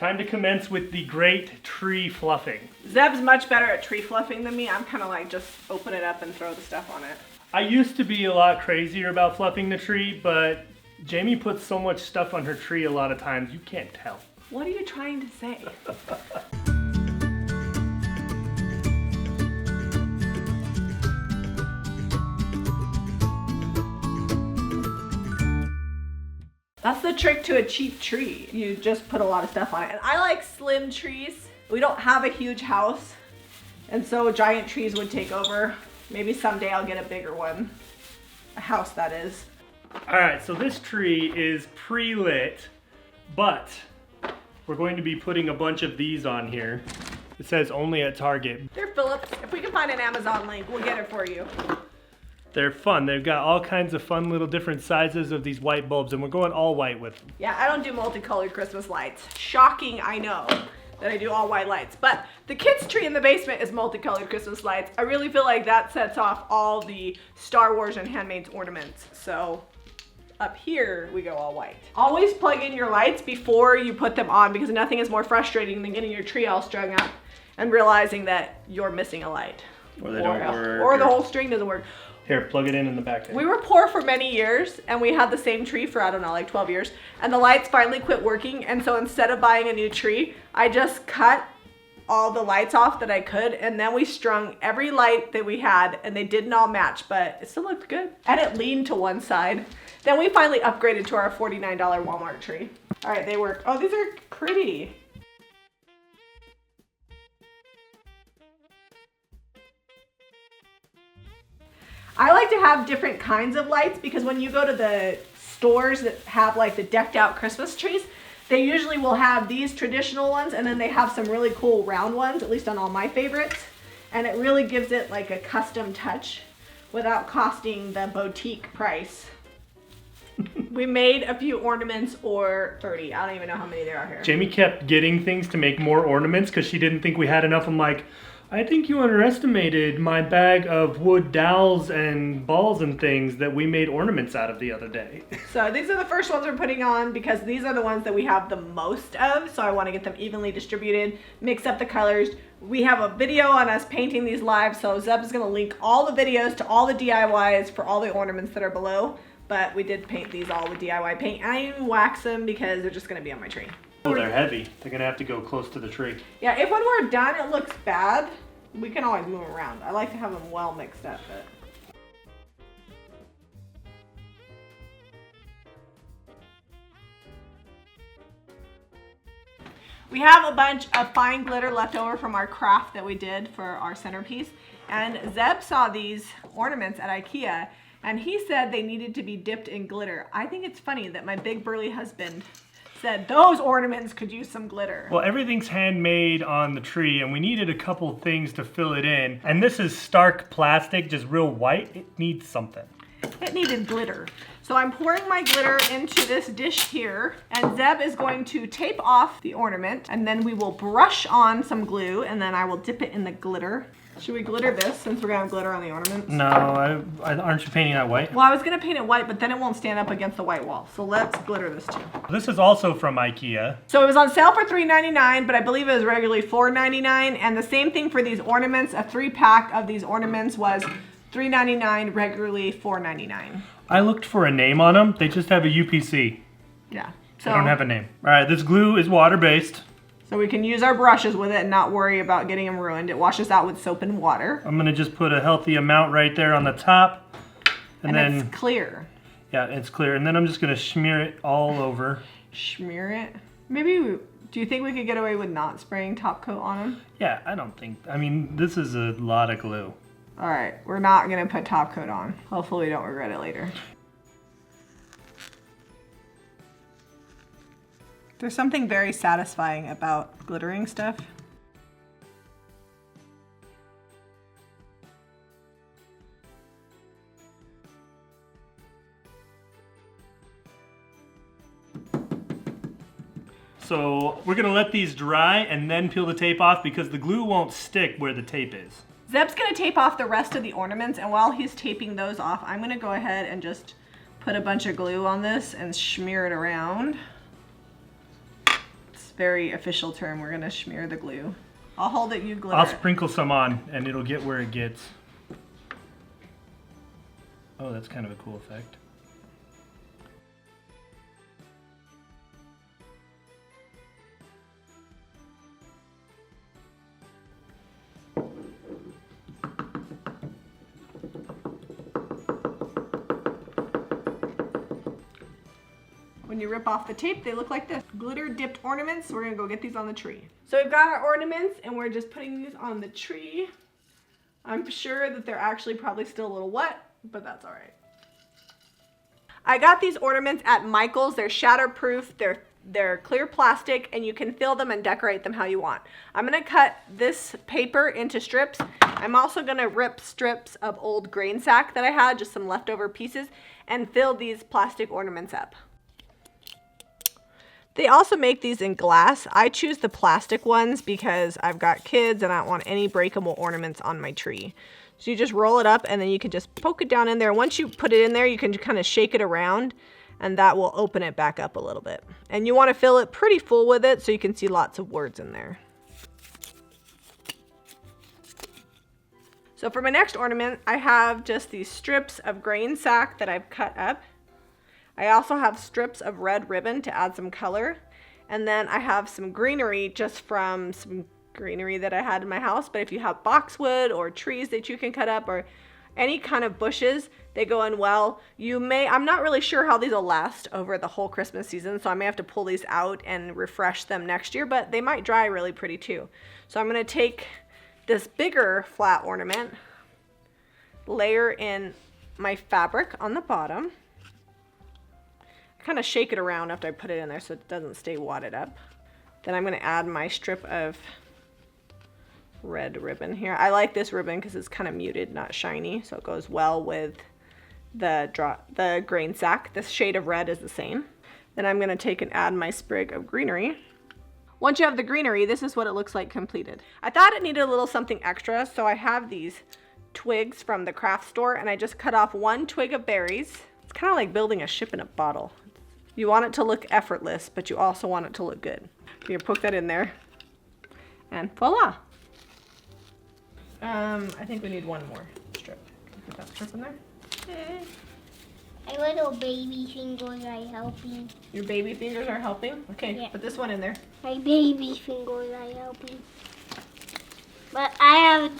time to commence with the great tree fluffing. Zeb's much better at tree fluffing than me. I'm kind of like just open it up and throw the stuff on it. I used to be a lot crazier about fluffing the tree, but Jamie puts so much stuff on her tree a lot of times, you can't tell. What are you trying to say? That's the trick to a cheap tree. You just put a lot of stuff on it. And I like slim trees. We don't have a huge house, and so giant trees would take over. Maybe someday I'll get a bigger one. A house, that is. All right, so this tree is pre-lit, but we're going to be putting a bunch of these on here. It says only at Target. They're Phillips. If we can find an Amazon link, we'll get it for you. They're fun. They've got all kinds of fun little different sizes of these white bulbs, and we're going all white with them. Yeah, I don't do multicolored Christmas lights. Shocking, I know, that I do all white lights. But the kids' tree in the basement is multicolored Christmas lights. I really feel like that sets off all the Star Wars and handmade ornaments. So up here, we go all white. Always plug in your lights before you put them on, because nothing is more frustrating than getting your tree all strung up and realizing that you're missing a light. Or they don't work. Or the whole string doesn't work. Here, plug it in the back there. We were poor for many years, and we had the same tree for, I don't know, like 12 years. And the lights finally quit working, and so instead of buying a new tree, I just cut all the lights off that I could, and then we strung every light that we had, and they didn't all match, but it still looked good. And it leaned to one side. Then we finally upgraded to our $49 Walmart tree. All right, they work. Oh, these are pretty. I like to have different kinds of lights, because when you go to the stores that have like the decked out Christmas trees, they usually will have these traditional ones, and then they have some really cool round ones, at least on all my favorites. And it really gives it like a custom touch without costing the boutique price. We made a few ornaments, or 30. I don't even know how many there are here. Jamie kept getting things to make more ornaments because she didn't think we had enough. I'm like, I think you underestimated my bag of wood dowels and balls and things that we made ornaments out of the other day. So these are the first ones we're putting on, because these are the ones that we have the most of. So I want to get them evenly distributed, mix up the colors. We have a video on us painting these live, so Zeb is going to link all the videos to all the DIYs for all the ornaments that are below. But we did paint these all with DIY paint. And I didn't even wax them because they're just going to be on my tree. Oh, they're heavy. They're going to have to go close to the tree. Yeah, if when we're done it looks bad, we can always move them around. I like to have them well mixed up. But we have a bunch of fine glitter left over from our craft that we did for our centerpiece. And Zeb saw these ornaments at IKEA, and he said they needed to be dipped in glitter. I think it's funny that my big burly husband said those ornaments could use some glitter. Well, everything's handmade on the tree, and we needed a couple things to fill it in. And this is stark plastic, just real white. It needs something. It needed glitter. So I'm pouring my glitter into this dish here, and Zeb is going to tape off the ornament, and then we will brush on some glue, and then I will dip it in the glitter. Should we glitter this, since we're gonna have glitter on the ornaments? No, aren't you painting that white? Well, I was gonna paint it white, but then it won't stand up against the white wall. So let's glitter this too. This is also from IKEA. So it was on sale for $3.99, but I believe it was regularly $4.99. And the same thing for these ornaments. A 3-pack of these ornaments was $3.99, regularly $4.99. I looked for a name on them. They just have a UPC. Yeah. So they don't have a name. All right, this glue is water-based. So we can use our brushes with it and not worry about getting them ruined. It washes out with soap and water. I'm gonna just put a healthy amount right there on the top. And then it's clear. Yeah, it's clear. And then I'm just gonna smear it all over. Smear it? Maybe, do you think we could get away with not spraying top coat on them? Yeah, I mean, this is a lot of glue. All right, we're not gonna put top coat on. Hopefully we don't regret it later. There's something very satisfying about glittering stuff. So we're gonna let these dry and then peel the tape off, because the glue won't stick where the tape is. Zeb's gonna tape off the rest of the ornaments, and while he's taping those off, I'm gonna go ahead and just put a bunch of glue on this and smear it around. very official term. We're gonna smear the glue. I'll hold it, you glitter I'll it. sprinkle some on and it'll get where it gets. Oh, that's kind of a cool effect. When you rip off the tape, they look like this. Glitter dipped ornaments. We're gonna go get these on the tree. So we've got our ornaments and we're just putting these on the tree. I'm sure that they're actually probably still a little wet, but that's all right. I got these ornaments at Michael's. They're shatterproof. They're clear plastic and you can fill them and decorate them how you want. I'm gonna cut this paper into strips. I'm also gonna rip strips of old grain sack that I had, just some leftover pieces, and fill these plastic ornaments up. They also make these in glass. I choose the plastic ones because I've got kids and I don't want any breakable ornaments on my tree. So you just roll it up and then you can just poke it down in there. Once you put it in there, you can kind of shake it around and that will open it back up a little bit. And you want to fill it pretty full with it so you can see lots of words in there. So for my next ornament, I have just these strips of grain sack that I've cut up. I also have strips of red ribbon to add some color. And then I have some greenery just from some greenery that I had in my house. But if you have boxwood or trees that you can cut up or any kind of bushes, they go in well. I'm not really sure how these will last over the whole Christmas season, so I may have to pull these out and refresh them next year, but they might dry really pretty too. So I'm gonna take this bigger flat ornament, layer in my fabric on the bottom, kind of shake it around after I put it in there so it doesn't stay wadded up. Then I'm going to add my strip of red ribbon here. I like this ribbon because it's kind of muted, not shiny, so it goes well with the grain sack. This shade of red is the same. Then I'm going to take and add my sprig of greenery. Once you have the greenery, this is what it looks like completed. I thought it needed a little something extra, so I have these twigs from the craft store and I just cut off one twig of berries. It's kind of like building a ship in a bottle. You want it to look effortless, but you also want it to look good. So you poke that in there, and voila. I think we need one more strip. Can you put that strip in there? My little baby fingers are helping. Your baby fingers are helping? Okay, Yeah. put this one in there. My baby fingers are helping. But I have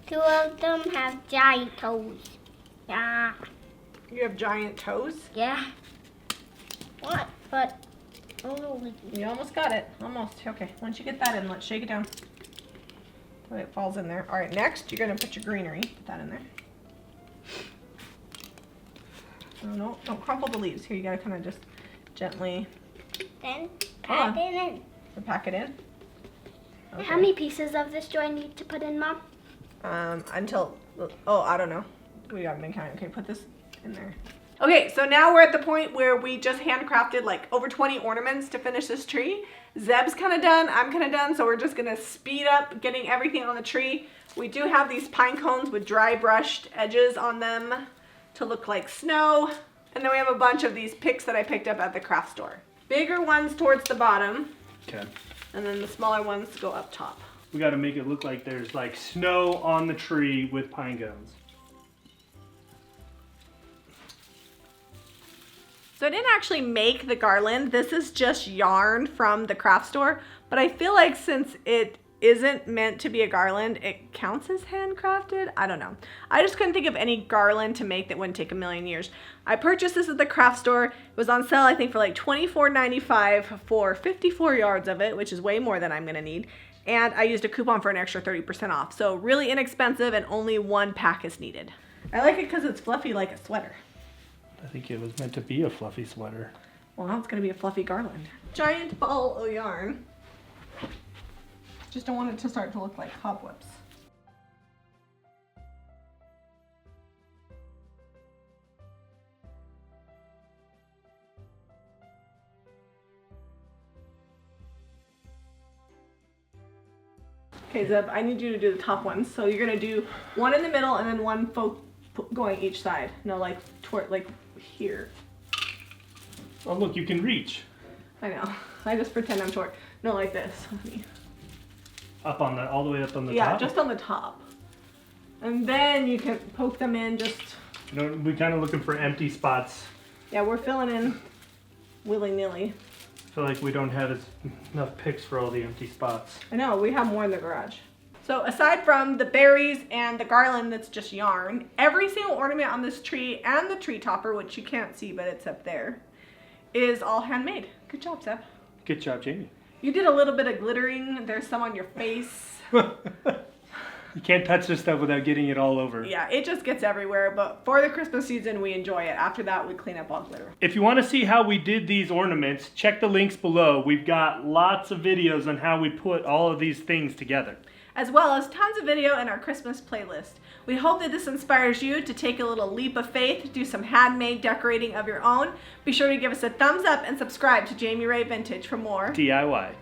two of them have giant toes. Yeah. You have giant toes? Yeah. What? But, oh, You almost got it. Almost. Okay, once you get that in, let's shake it down. So it falls in there. All right, next, you're gonna put your greenery. Put that in there. Oh, no, don't crumple the leaves. Here, you gotta kind of just gently then pack it in. pack it in. Okay. How many pieces of this do I need to put in, Mom? I don't know. We haven't been counting. Okay, put this in there. Okay, so now we're at the point where we just handcrafted like over 20 ornaments to finish this tree. Zeb's kind of done, I'm kind of done, so we're just gonna speed up getting everything on the tree. We do have these pine cones with dry brushed edges on them to look like snow. And then we have a bunch of these picks that I picked up at the craft store. Bigger ones towards the bottom. Okay. And then the smaller ones go up top. We got to make it look like there's like snow on the tree with pine cones. So I didn't actually make the garland. This is just yarn from the craft store. But I feel like since it isn't meant to be a garland, it counts as handcrafted. I don't know. I just couldn't think of any garland to make that wouldn't take a million years. I purchased this at the craft store. It was on sale, I think, for like $24.95 for 54 yards of it, which is way more than I'm gonna need. And I used a coupon for an extra 30% off. So really inexpensive and only one pack is needed. I like it because it's fluffy like a sweater. I think it was meant to be a fluffy sweater. Well, now it's gonna be a fluffy garland. Giant ball of yarn. Just don't want it to start to look like cobwebs. Okay, Zeb, I need you to do the top ones. So you're gonna do one in the middle and then one going each side. No, like toward like here. Oh look, you can reach. I know. I just pretend I'm short. No, like this. Up on the, all the way up on the Yeah, top? just on the top. And then you can poke them in just... You know, we're kind of looking for empty spots. Yeah, we're filling in willy-nilly. I feel like we don't have enough picks for all the empty spots. I know, we have more in the garage. So aside from the berries and the garland that's just yarn, every single ornament on this tree and the tree topper, which you can't see but it's up there, is all handmade. Good job, Seb. Good job, Jamie. You did a little bit of glittering. There's some on your face. You can't touch this stuff without getting it all over. Yeah, it just gets everywhere, but for the Christmas season, we enjoy it. After that, we clean up all glitter. If you want to see how we did these ornaments, check the links below. We've got lots of videos on how we put all of these things together, as well as tons of video in our Christmas playlist. We hope that this inspires you to take a little leap of faith, do some handmade decorating of your own. Be sure to give us a thumbs up and subscribe to Jami Ray Vintage for more DIY.